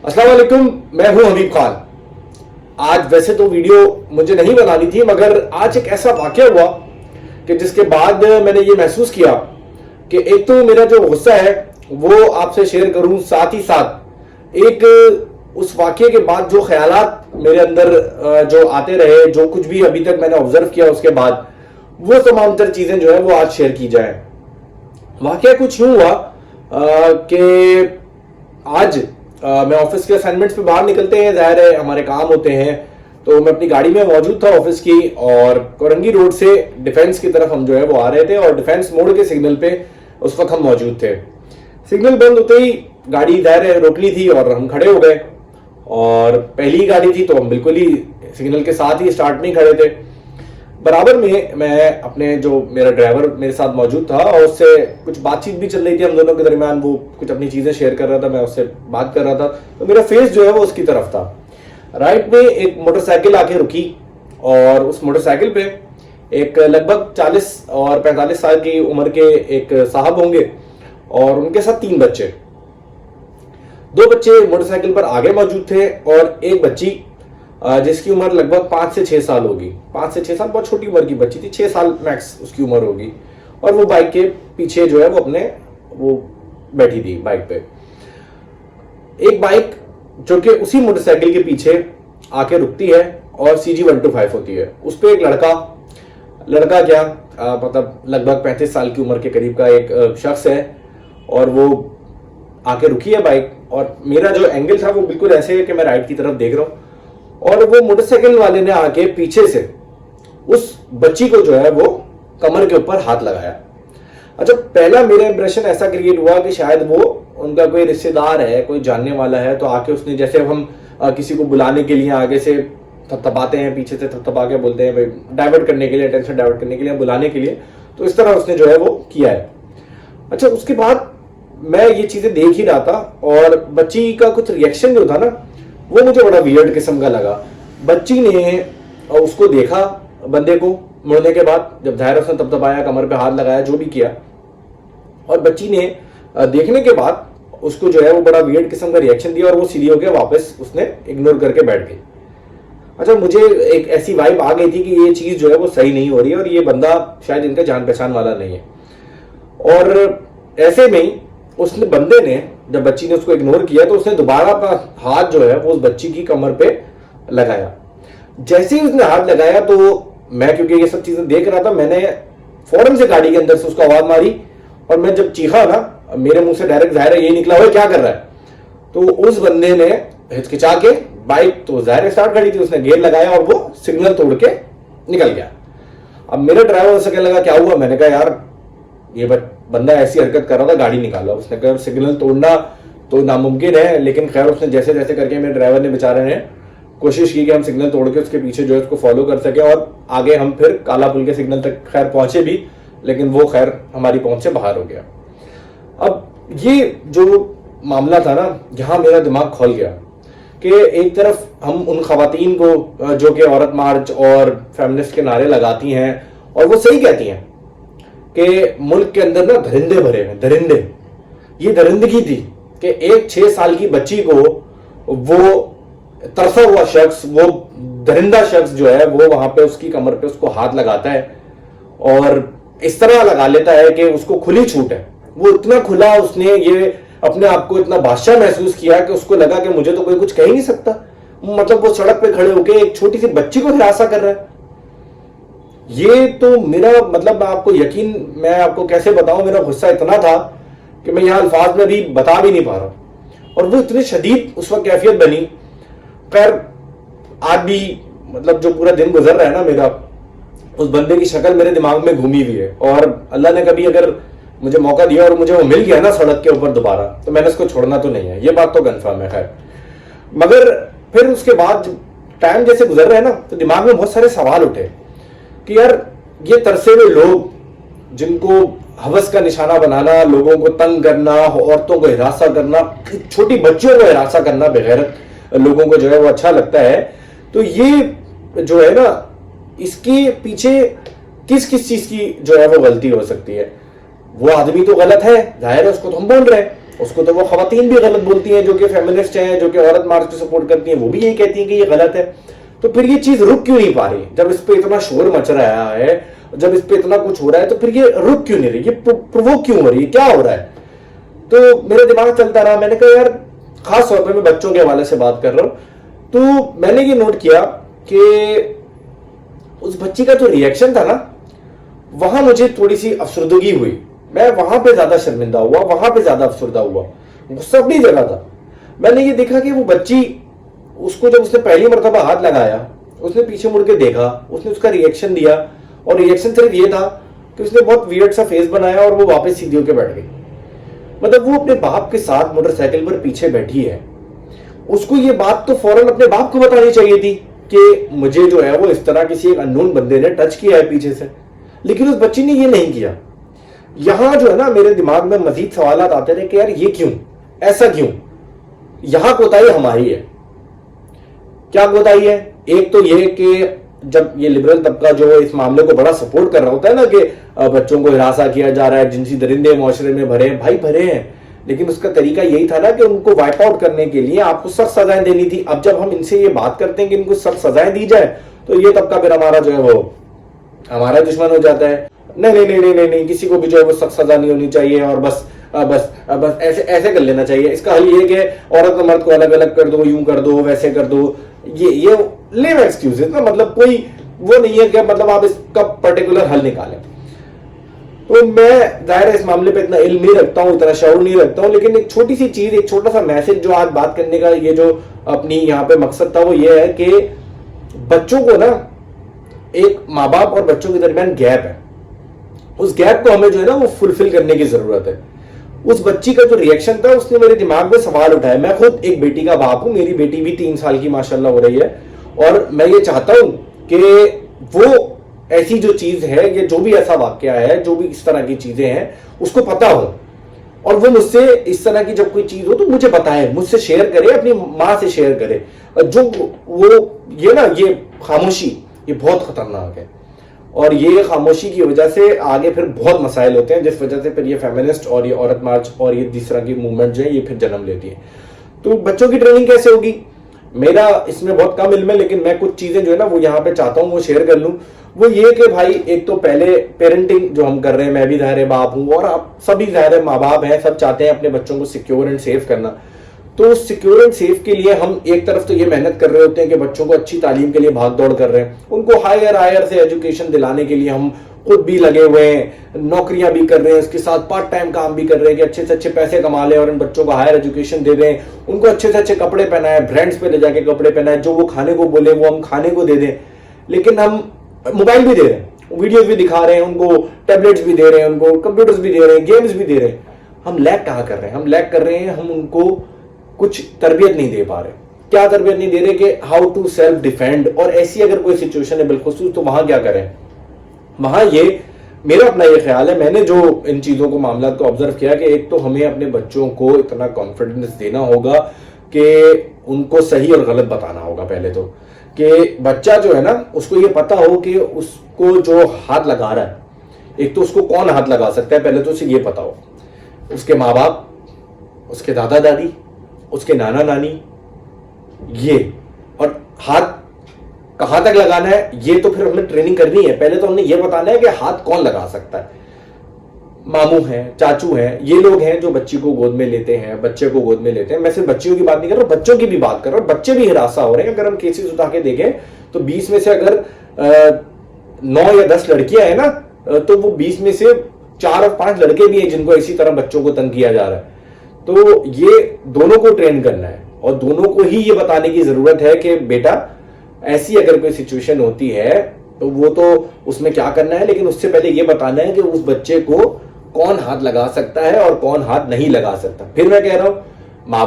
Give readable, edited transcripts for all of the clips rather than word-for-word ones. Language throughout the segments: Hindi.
अस्सलाम वालेकुम, मैं हूं हबीब खान। आज वैसे तो वीडियो मुझे नहीं बनानी थी, मगर आज एक ऐसा वाकया हुआ कि जिसके बाद मैंने ये महसूस किया कि एक तो मेरा जो गुस्सा है वो आपसे शेयर करूं, साथ ही साथ एक उस वाकये के बाद जो ख्यालात मेरे अंदर जो आते रहे, जो कुछ भी अभी तक मैंने ऑब्जर्व किया उसके बाद, वो तमाम तर चीजें जो है वो आज शेयर की जाए। वाकया कुछ यूं हुआ कि आज मैं ऑफिस के असाइनमेंट्स पे बाहर निकलते हैं, जाहिर है हमारे काम होते हैं, तो मैं अपनी गाड़ी में मौजूद था ऑफिस की, और कोरंगी रोड से डिफेंस की तरफ हम जो है वो आ रहे थे, और डिफेंस मोड़ के सिग्नल पे उस वक्त हम मौजूद थे। सिग्नल बंद होते ही गाड़ी जाहिर है रोकनी थी और हम खड़े हो गए, और पहली गाड़ी थी तो हम बिल्कुल ही सिग्नल के साथ ही स्टार्ट नहीं खड़े थे। बराबर में मैं अपने जो मेरा ड्राइवर मेरे साथ मौजूद था और उससे कुछ बातचीत भी चल रही थी हम दोनों के दरमियान, वो कुछ अपनी चीजें शेयर कर रहा था, मैं उससे बात कर रहा था, तो मेरा फेस जो है वो उसकी तरफ था। राइट में एक मोटरसाइकिल आके रुकी, और उस मोटरसाइकिल पे एक लगभग 40 और 45 साल की उम्र के एक साहब होंगे, और उनके साथ 3 बच्चे। 2 बच्चे मोटरसाइकिल पर आगे मौजूद थे, और एक बच्ची जिसकी उम्र लगभग 5 से 6 साल होगी। 5 से 6 साल बहुत छोटी उम्र की बच्ची थी, 6 साल मैक्स उसकी उम्र होगी, और वो बाइक के पीछे जो है वो बैठी थी बाइक पे। एक बाइक जो कि उसी मोटरसाइकिल के पीछे आके रुकती है और CG125 होती है, उस पर एक लड़का क्या मतलब लगभग 35 साल की उम्र के करीब का एक शख्स है, और वो आके रुकी है बाइक, और मेरा जो एंगल था वो बिल्कुल ऐसे है कि मैं राइट की तरफ देख रहा हूं, और वो मोटरसाइकिल वाले ने आके पीछे से उस बच्ची को जो है वो कमर के ऊपर हाथ लगाया। अच्छा, पहला मेरा इंप्रेशन ऐसा क्रिएट हुआ कि शायद वो उनका कोई रिश्तेदार है, कोई जानने वाला है, तो आके उसने, जैसे हम किसी को बुलाने के लिए आगे से थपथपाते हैं, पीछे से थपथपा के बोलते हैं भाई, डाइवर्ट करने के लिए, अटेंशन डाइवर्ट करने के लिए, बुलाने के लिए, तो इस तरह उसने जो है वो किया है। अच्छा, उसके बाद मैं ये चीजें देख ही रहा था, और बच्ची का कुछ रिएक्शन जो था ना, वो मुझे बड़ा वियर्ड किस्म का लगा। बच्ची ने उसको देखा, बंदे को मुड़ने के बाद, जब जाहिर उसने तपतपाया, कमर पे हाथ लगाया, जो भी किया, और बच्ची ने देखने के बाद उसको जो है वो बड़ा वियर्ड किस्म का रिएक्शन दिया, और वो सीधी होकर वापस उसने इग्नोर करके बैठ गई। अच्छा, मुझे एक ऐसी वाइब आ गई थी कि ये चीज जो है वो सही नहीं हो रही है, और ये बंदा शायद इनका जान पहचान वाला नहीं है। और ऐसे में ही उसने, बंदे ने, जब बच्ची ने उसको इग्नोर किया, तो उसने दोबारा अपना हाथ जो है वो उस बच्ची की कमर पे लगाया। जैसे ही उसने हाथ लगाया, तो मैं क्योंकि ये सब चीजें देख रहा था, मैंने फौरन से गाड़ी के अंदर से उसको आवाज मारी, और मैं जब चीखा ना, मेरे मुंह से डायरेक्ट जाहिर है यही निकला, हुआ क्या कर रहा है। तो उस बंदे ने हिचकिचा के, बाइक तो जाहिर स्टार्ट खड़ी थी, उसने गेयर लगाया और वो सिग्नल तोड़ के निकल गया। अब मेरा ड्राइवर से कहने लगा क्या हुआ, मैंने कहा यार ये बंदा ऐसी हरकत कर रहा था, गाड़ी निकाला। उसने कहा सिग्नल तोड़ना तो नामुमकिन है, लेकिन खैर उसने जैसे जैसे करके, मेरे ड्राइवर ने, बेचारे ने कोशिश की कि हम सिग्नल तोड़ के उसके पीछे जो है उसको फॉलो कर सके, और आगे हम फिर काला पुल के सिग्नल तक खैर पहुंचे भी, लेकिन वो खैर हमारी पहुंच से बाहर हो गया। अब ये जो मामला था ना, यहाँ मेरा दिमाग खोल गया कि एक तरफ हम उन खवातीन को जो कि औरत मार्च और फेमिनिस्ट के नारे लगाती हैं, और वो सही कहती हैं कि मुल्क के अंदर ना दरिंदे भरे हैं, दरिंदे। ये दरिंदगी थी कि एक 6 साल की बच्ची को वो तरसा हुआ शख्स, वो दरिंदा शख्स जो है वो वहां पे उसकी कमर पे उसको हाथ लगाता है, और इस तरह लगा लेता है कि उसको खुली छूट है। वो इतना खुला, उसने ये अपने आप को इतना बादशाह महसूस किया कि उसको लगा कि मुझे तो कोई कुछ कह ही नहीं सकता। मतलब वो सड़क पे खड़े होकर एक छोटी सी बच्ची को हिरासा कर रहा है। ये तो मेरा मतलब, मैं आपको कैसे बताऊं, मेरा गुस्सा इतना था कि मैं यहां अल्फाज में भी बता भी नहीं पा रहा, और वो इतनी शदीद उस वक्त कैफियत बनी। खैर आज भी मतलब जो पूरा दिन गुजर रहा है ना मेरा, उस बंदे की शक्ल मेरे दिमाग में घूमी हुई है, और अल्लाह ने कभी अगर मुझे मौका दिया और मुझे वो मिल गया ना सड़क के ऊपर दोबारा, तो मैंने उसको छोड़ना तो नहीं है, ये बात तो कंफर्म है। खैर, मगर फिर उसके बाद टाइम जैसे गुजर रहा है ना, तो दिमाग में बहुत सारे सवाल उठे कि यार ये तरसे हुए लोग, जिनको हवस का निशाना बनाना, लोगों को तंग करना, औरतों को हिरासा करना, छोटी बच्चियों को हिरासा करना, बेगैरत लोगों को जो है वो अच्छा लगता है, तो ये जो है ना, इसके पीछे किस किस चीज की जो है वो गलती हो सकती है। वो आदमी तो गलत है, जाहिर है, उसको तो हम बोल रहे हैं, उसको तो वो खवातीन भी गलत बोलती हैं जो कि फेमिनिस्ट हैं, जो कि औरत मार्च को सपोर्ट करती हैं, वो भी यही कहती हैं कि ये गलत है। तो फिर ये चीज रुक क्यों नहीं पा रही? जब इस पे इतना शोर मच रहा है, जब इस पे इतना कुछ हो रहा है, तो फिर ये रुक क्यों नहीं रही? ये प्रोवोक क्यों हो रही है? क्या हो रहा है? तो मेरा दिमाग चलता रहा। मैंने कहा यार, खास तौर पे मैं बच्चों के हवाले से बात कर रहा हूं, तो मैंने ये नोट किया कि उस बच्ची का जो रिएक्शन था ना, वहां मुझे थोड़ी सी अफसरदगी हुई। मैं वहां पे ज्यादा शर्मिंदा हुआ, वहां पे ज्यादा अफसरदा हुआ। गुस्सा अपनी जगह था। मैंने ये देखा कि वो बच्ची, उसको जब उसने पहली मरतबा हाथ लगाया, उसने पीछे मुड़ के देखा, उसने उसका रिएक्शन दिया, और रिएक्शन सिर्फ ये था कि उसने बहुत वियर्ड सा फेस बनाया और वो वापस सीधी होकर बैठ गई। मतलब वो अपने बाप के साथ मोटरसाइकिल पर पीछे बैठी है। उसको ये बात तो फौरन अपने बाप को बतानी चाहिए थी कि मुझे जो है वो इस तरह किसी एक अननोन बंदे ने टच किया है पीछे से, लेकिन उस बच्ची ने ये नहीं किया। यहां जो है ना, मेरे दिमाग में मजीद सवाल आते रहे कि यार ये क्यों, ऐसा क्यों? यहां कोताही हमारी है। क्या कोताही है? एक तो ये कि जब ये लिबरल तबका जो है इस मामले को बड़ा सपोर्ट कर रहा होता है ना कि बच्चों को हिरासा किया जा रहा है, जिनसी दरिंदे मुआशरे में भरे हैं, भाई भरे हैं, लेकिन उसका तरीका यही था ना कि उनको वाइप आउट करने के लिए आपको सख्त सजाएं देनी थी। अब जब हम इनसे ये बात करते हैं कि इनको सख्त सजाएं दी जाए, तो ये तबका फिर हमारा जो है वो हमारा दुश्मन हो जाता है। नहीं नहीं नहीं नहीं नहीं, नहीं, किसी को भी जो है वो सख्त सजा नहीं होनी चाहिए, और बस बस बस ऐसे ऐसे कर लेना चाहिए। इसका हल ये कि औरत और मर्द को अलग अलग कर दो, यूं कर दो, वैसे कर दो। ये लेम एक्सक्यूजेस ना, मतलब कोई वो नहीं है कि मतलब आप इसका पर्टिकुलर हल निकालें। तो मैं जाहिर है इस मामले पे इतना इल्म नहीं रखता हूं, इतना शऊर नहीं रखता हूं, लेकिन एक छोटी सी चीज, एक छोटा सा मैसेज जो आज बात करने का ये जो अपनी यहाँ पे मकसद था, वो ये है कि बच्चों को ना, एक माँ बाप और बच्चों के दरमियान गैप है, उस गैप को हमें जो है ना वो फुलफिल करने की जरूरत है। उस बच्ची का जो रिएक्शन था, उसने मेरे दिमाग में सवाल उठाया। मैं खुद एक बेटी का बाप हूं, मेरी बेटी भी 3 साल की माशाल्लाह हो रही है, और मैं ये चाहता हूं कि वो ऐसी जो चीज है, ये जो भी ऐसा वाकया है, जो भी इस तरह की चीजें हैं, उसको पता हो, और वो मुझसे इस तरह की जब कोई चीज हो तो मुझे बताए, मुझसे शेयर करे, अपनी माँ से शेयर करे। जो वो ये ना, ये खामोशी, ये बहुत खतरनाक है, और ये खामोशी की वजह से आगे फिर बहुत मसाइल होते हैं, जिस वजह से फिर ये फेमिनिस्ट और ये औरत मार्च और ये जिस तरह की मूवमेंट जो है ये फिर जन्म लेती है। तो बच्चों की ट्रेनिंग कैसे होगी, मेरा इसमें बहुत कम इल्म है, लेकिन मैं कुछ चीजें जो है ना वो यहाँ पे चाहता हूँ वो शेयर कर लूँ। वो ये कि भाई, एक तो पहले पेरेंटिंग जो हम कर रहे हैं, मैं भी ज़ाहिर बाप हूँ और आप सभी ज़ाहिर माँ बाप हैं, सब चाहते हैं अपने बच्चों को सिक्योर एंड सेफ करना। तो सिक्योर एंड सेफ के लिए हम एक तरफ तो ये मेहनत कर रहे होते हैं कि बच्चों को अच्छी तालीम के लिए भाग दौड़ कर रहे हैं, उनको हायर से एजुकेशन दिलाने के लिए हम खुद भी लगे हुए हैं, नौकरियां भी कर रहे हैं, उसके साथ पार्ट टाइम काम भी कर रहे हैं कि अच्छे से अच्छे पैसे कमा लें और इन बच्चों को हायर एजुकेशन दे दें, उनको अच्छे से अच्छे कपड़े पहनाए, ब्रांड्स पे ले जाके कपड़े पहनाए, जो वो खाने को बोले वो हम खाने को दे दें। लेकिन हम मोबाइल भी दे रहे हैं, वीडियोज भी दिखा रहे हैं, उनको टैबलेट्स भी दे रहे हैं, उनको कंप्यूटर्स भी दे रहे हैं, गेम्स भी दे रहे हैं। हम लैग कहाँ कर रहे हैं? हम लैग कर रहे हैं, हम उनको कुछ तरबियत नहीं दे पा रहे। क्या तरबियत नहीं दे रहे कि हाउ टू सेल्फ डिफेंड, और ऐसी अगर कोई सिचुएशन है बिलखुसूस तो वहां क्या करें। वहां ये मेरा अपना ये ख्याल है, मैंने जो इन चीजों को मामला को ऑब्जर्व किया कि एक तो हमें अपने बच्चों को इतना कॉन्फिडेंस देना होगा कि उनको सही और गलत बताना होगा। पहले तो कि बच्चा जो है ना, उसको ये पता हो कि उसको जो हाथ लगा रहा है, एक तो उसको कौन हाथ लगा सकता है, पहले तो उसे ये पता हो, उसके माँ बाप, उसके दादा दादी, उसके नाना नानी, ये, और हाथ कहां तक लगाना है ये तो फिर हमें ट्रेनिंग करनी है। पहले तो हमने ये बताना है कि हाथ कौन लगा सकता है। मामू हैं, चाचू हैं, ये लोग हैं जो बच्ची को गोद में लेते हैं, बच्चे को गोद में लेते हैं। मैं सिर्फ बच्चियों की बात नहीं कर रहा, बच्चों की भी बात कर रहा हूं। बच्चे भी हिरासा हो रहे हैं। अगर हम केसेस उठा के देखें तो 20 में से अगर 9 या 10 लड़कियां हैं ना, तो वो 20 में से 4 और 5 लड़के भी हैं जिनको इसी तरह बच्चों को तंग किया जा रहा है। तो ये दोनों को ट्रेन करना है और दोनों को ही ये बताने की जरूरत है कि बेटा ऐसी अगर कोई सिचुएशन होती है तो वो तो उसमें क्या करना है, लेकिन उससे पहले ये बताना है कि उस बच्चे को कौन हाथ लगा सकता है और कौन हाथ नहीं लगा सकता। फिर मैं कह रहा हूं, माँ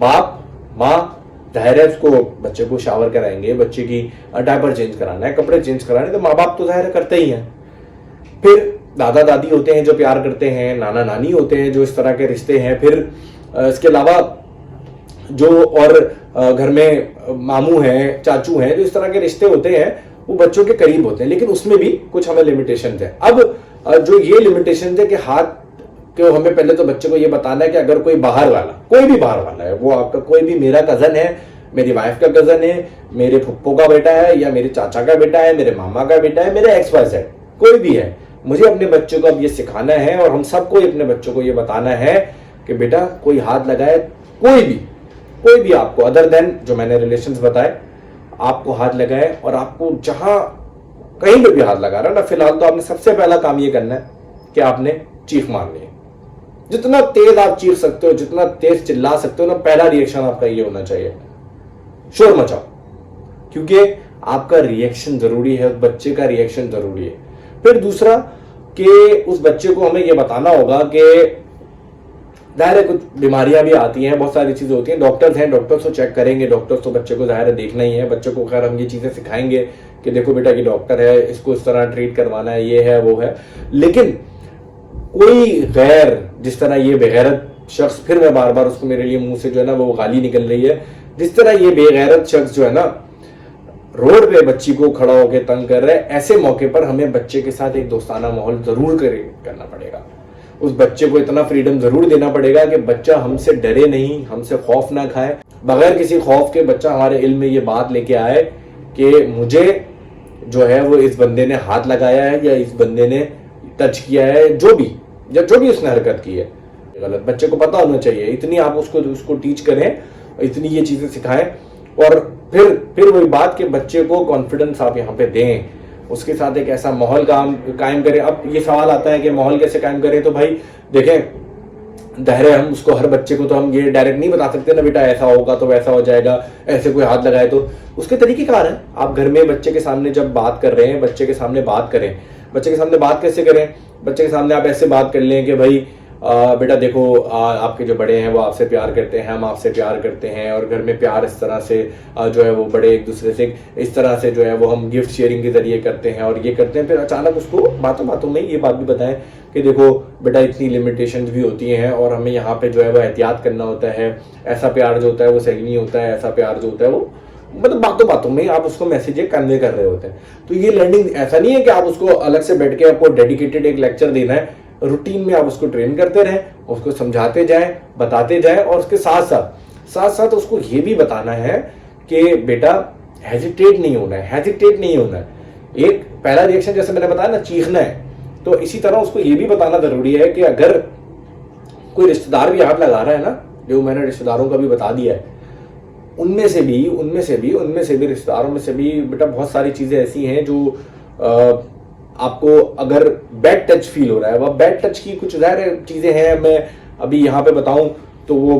बाप माँ, जाहिर है उसको बच्चे को शावर कराएंगे, बच्चे की डायपर चेंज कराना है, कपड़े चेंज कराने, तो माँ बाप तो जाहिर करते ही हैं। फिर दादा दादी होते हैं जो प्यार करते हैं, नाना नानी होते हैं जो इस तरह के रिश्ते हैं। फिर इसके अलावा जो और घर में मामू हैं, चाचू हैं, जो इस तरह के रिश्ते होते हैं वो बच्चों के करीब होते हैं, लेकिन उसमें भी कुछ हमें लिमिटेशन है। अब जो ये लिमिटेशन है कि हाथ कि हमें पहले तो बच्चे को ये बताना है कि अगर कोई बाहर वाला, कोई भी बाहर वाला है, वो आपका कोई भी, मेरा कजन है, मेरी वाइफ का कजन है, मेरे फुप्पो का बेटा है, या मेरे चाचा का बेटा है, मेरे मामा का बेटा है, मेरे XYZ, कोई भी है, मुझे अपने बच्चों को अब ये सिखाना है और हम सबको अपने बच्चों को ये बताना है कि बेटा कोई हाथ लगाए, कोई भी आपको अदर देन जो मैंने रिलेशंस बताए, आपको हाथ लगाए और आपको जहां कहीं पे भी हाथ लगा रहा है ना, फिलहाल तो आपने सबसे पहला काम ये करना है कि आपने चीख मारनी है। जितना तेज आप चीख सकते हो, जितना तेज चिल्ला सकते हो ना, पहला रिएक्शन आपका ये होना चाहिए, शोर मचाओ, क्योंकि आपका रिएक्शन जरूरी है, उस बच्चे का रिएक्शन जरूरी है। फिर दूसरा कि उस बच्चे को हमें ये बताना होगा कि जाहिर है कुछ बीमारियां भी आती हैं, बहुत सारी चीजें होती हैं, डॉक्टर्स हैं, डॉक्टर्स तो चेक करेंगे, डॉक्टर्स तो बच्चे को जाहिर है देखना ही है, बच्चे को खैर हम ये चीजें सिखाएंगे कि देखो बेटा ये डॉक्टर है, इसको इस तरह ट्रीट करवाना है, ये है वो है। लेकिन कोई गैर, जिस तरह ये बेगैरत शख्स, फिर मैं बार बार उसको, मेरे लिए मुंह से जो है ना वो गाली निकल रही है, जिस तरह ये बेगैरत शख्स जो है ना रोड पे बच्ची को खड़ा होकर तंग कर रहा है, ऐसे मौके पर हमें बच्चे के साथ एक दोस्ताना माहौल जरूर करना पड़ेगा। उस बच्चे को इतना फ्रीडम जरूर देना पड़ेगा कि बच्चा हमसे डरे नहीं, हमसे खौफ ना खाए, बगैर किसी खौफ के बच्चा हमारे इल्म में ये बात लेके आए कि मुझे जो है वो इस बंदे ने हाथ लगाया है या इस बंदे ने टच किया है, जो भी उसने हरकत की है गलत, बच्चे को पता होना चाहिए। इतनी आप उसको टीच करें, इतनी ये चीजें सिखाएं, और फिर वही बात कि बच्चे को कॉन्फिडेंस आप यहाँ पे दें, उसके साथ एक ऐसा माहौल कायम करें। अब ये सवाल आता है कि माहौल कैसे कायम करें, तो भाई देखें, जाहिर है हम उसको, हर बच्चे को तो हम ये डायरेक्ट नहीं बता सकते ना, बेटा ऐसा होगा तो वैसा हो जाएगा, ऐसे कोई हाथ लगाए तो। उसके तरीकेकार है, आप घर में बच्चे के सामने जब बात कर रहे हैं, बच्चे के सामने बात करें। बच्चे के सामने बात कैसे करें? बच्चे के सामने आप ऐसे बात कर लें कि भाई बेटा देखो, आपके जो बड़े हैं वो आपसे प्यार करते हैं, हम आपसे प्यार करते हैं, और घर में प्यार इस तरह से जो है वो बड़े एक दूसरे से इस तरह से जो है वो हम गिफ्ट शेयरिंग के जरिए करते हैं और ये करते हैं। फिर अचानक उसको बातों बातों में ये बात भी बताएं कि देखो बेटा इतनी लिमिटेशंस भी होती हैं और हमें यहाँ पे जो है वो एहतियात करना होता है, ऐसा प्यार जो होता है वो सही नहीं होता है, ऐसा प्यार जो होता है वो, मतलब बातों बातों में आप उसको मैसेज कन्वे कर रहे होते हैं। तो ये लर्निंग ऐसा नहीं है कि आप उसको अलग से बैठ के आपको डेडिकेटेड एक लेक्चर देना है, रूटीन में आप उसको ट्रेन करते रहें, उसको समझाते जाएं, बताते जाएं, और उसके साथ साथ उसको ये भी बताना है कि बेटा हेजिटेट नहीं होना है। एक पहला रिएक्शन जैसे मैंने बताया ना, चीखना है, तो इसी तरह उसको ये भी बताना जरूरी है कि अगर कोई रिश्तेदार भी हाथ लगा रहा है ना, जो मैंने रिश्तेदारों का भी बता दिया है, उनमें से भी रिश्तेदारों में से भी बेटा बहुत सारी चीजें ऐसी हैं जो आपको अगर बैड टच फील हो रहा है, वह बैड टच की कुछ ज़ाहिर चीजें हैं, मैं अभी यहाँ पे बताऊं तो वो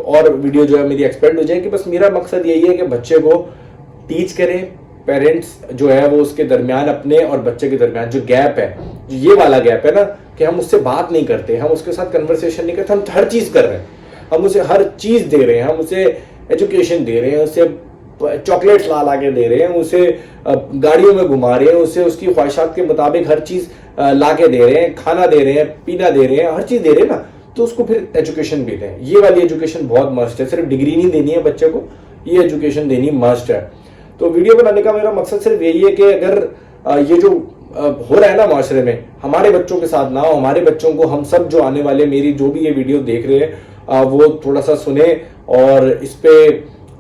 और वीडियो जो है मेरी एक्सपेंड हो जाएगी। बस मेरा मकसद यही है कि बच्चे को टीच करें, पेरेंट्स जो है वो उसके दरमियान, अपने और बच्चे के दरमियान जो गैप है, जो ये वाला गैप है ना, कि हम उससे बात नहीं करते, हम उसके साथ कन्वर्सेशन नहीं करते, हम हर चीज़ कर रहे हैं, हम उसे हर चीज़ दे रहे हैं, हम उसे एजुकेशन दे रहे हैं, उसे चॉकलेट्स ला के दे रहे हैं, उसे गाड़ियों में घुमा रहे हैं, उसे उसकी ख्वाहिशात के मुताबिक हर चीज़ ला के दे रहे हैं, खाना दे रहे हैं, पीना दे रहे हैं, हर चीज़ दे रहे हैं ना, तो उसको फिर एजुकेशन भी दें। ये वाली एजुकेशन बहुत मस्ट है, सिर्फ डिग्री नहीं देनी है बच्चे को, ये एजुकेशन देनी मस्ट है। तो वीडियो बनाने का मेरा मकसद सिर्फ यही है कि अगर ये जो हो रहा है ना माशरे में, हमारे बच्चों के साथ ना हो, हमारे बच्चों को, हम सब जो आने वाले मेरी जो भी ये वीडियो देख रहे हैं वो थोड़ा सा सुने और इस पे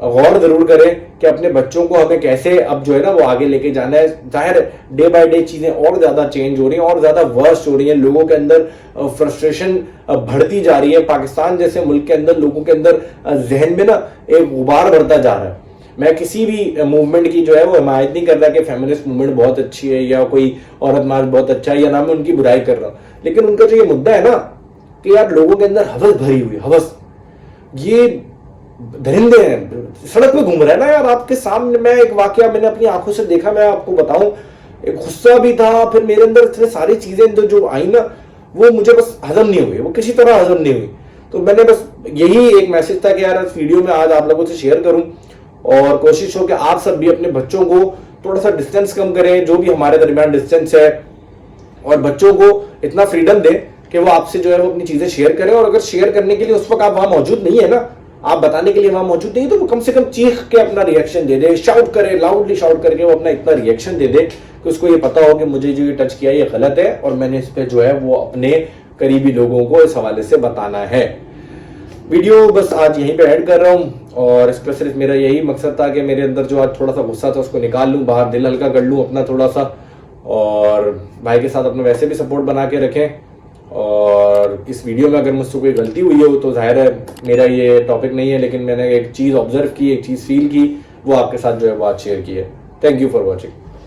गौर जरूर करें कि अपने बच्चों को हमें कैसे अब जो है ना वो आगे लेके जाना है। जाहिर डे बाय डे चीजें और ज्यादा चेंज हो रही हैं और ज्यादा वर्स्ट हो रही हैं, लोगों के अंदर फ्रस्ट्रेशन बढ़ती जा रही है। पाकिस्तान जैसे मुल्क के अंदर लोगों के अंदर जहन में ना एक गुबार बढ़ता जा रहा है। मैं किसी भी मूवमेंट की जो है वो हिमायत नहीं कर रहा कि फेमिनिस्ट मूवमेंट बहुत अच्छी है या कोई औरत मार्च बहुत अच्छा है, या ना मैं उनकी बुराई कर रहा हूँ, लेकिन उनका जो ये मुद्दा है ना कि यार लोगों के अंदर हवस भरी हुई, हवस, ये दरिंदे हैं, सड़क पे घूम रहे हैं ना यार आपके सामने। मैं एक वाकया मैंने अपनी आंखों से देखा, मैं आपको बताऊं, एक गुस्सा भी था, फिर मेरे अंदर इतने सारी चीजें जो आई ना, वो मुझे बस हजम नहीं हुई, वो किसी तरह हजम नहीं हुई। तो मैंने बस यही एक मैसेज था कि यार इस वीडियो में आज आप लोगों से शेयर करूं और कोशिश हो कि आप सब भी अपने बच्चों को थोड़ा सा डिस्टेंस कम करें, जो भी हमारे दरमियान डिस्टेंस है, और बच्चों को इतना फ्रीडम दें कि वो आपसे जो है वो अपनी चीजें शेयर करें। और अगर शेयर करने के लिए उस वक्त आप वहां मौजूद नहीं है ना, आप बताने के लिए वहां मौजूद नहीं, तो वो कम से कम चीख के अपना रिएक्शन दे दे, शाउट करे, लाउडली शाउट करके वो अपना इतना रिएक्शन दे दे कि उसको ये पता हो कि मुझे जो ये टच किया ये गलत है और मैंने इस पे जो है वो अपने करीबी लोगों को इस हवाले से बताना है। वीडियो बस आज यहीं पे ऐड कर रहा हूँ और इस पर सिर्फ मेरा यही मकसद था कि मेरे अंदर जो आज थोड़ा सा गुस्सा था उसको निकाल लूँ बाहर, दिल हल्का कर लूँ अपना थोड़ा सा, और भाई के साथ अपने वैसे भी सपोर्ट बना के रखें। और इस वीडियो में अगर मुझसे कोई गलती हुई हो तो जाहिर है मेरा ये टॉपिक नहीं है, लेकिन मैंने एक चीज़ ऑब्जर्व की, एक चीज़ फील की, वो आपके साथ जो है वो आज शेयर की है। Thank you for watching.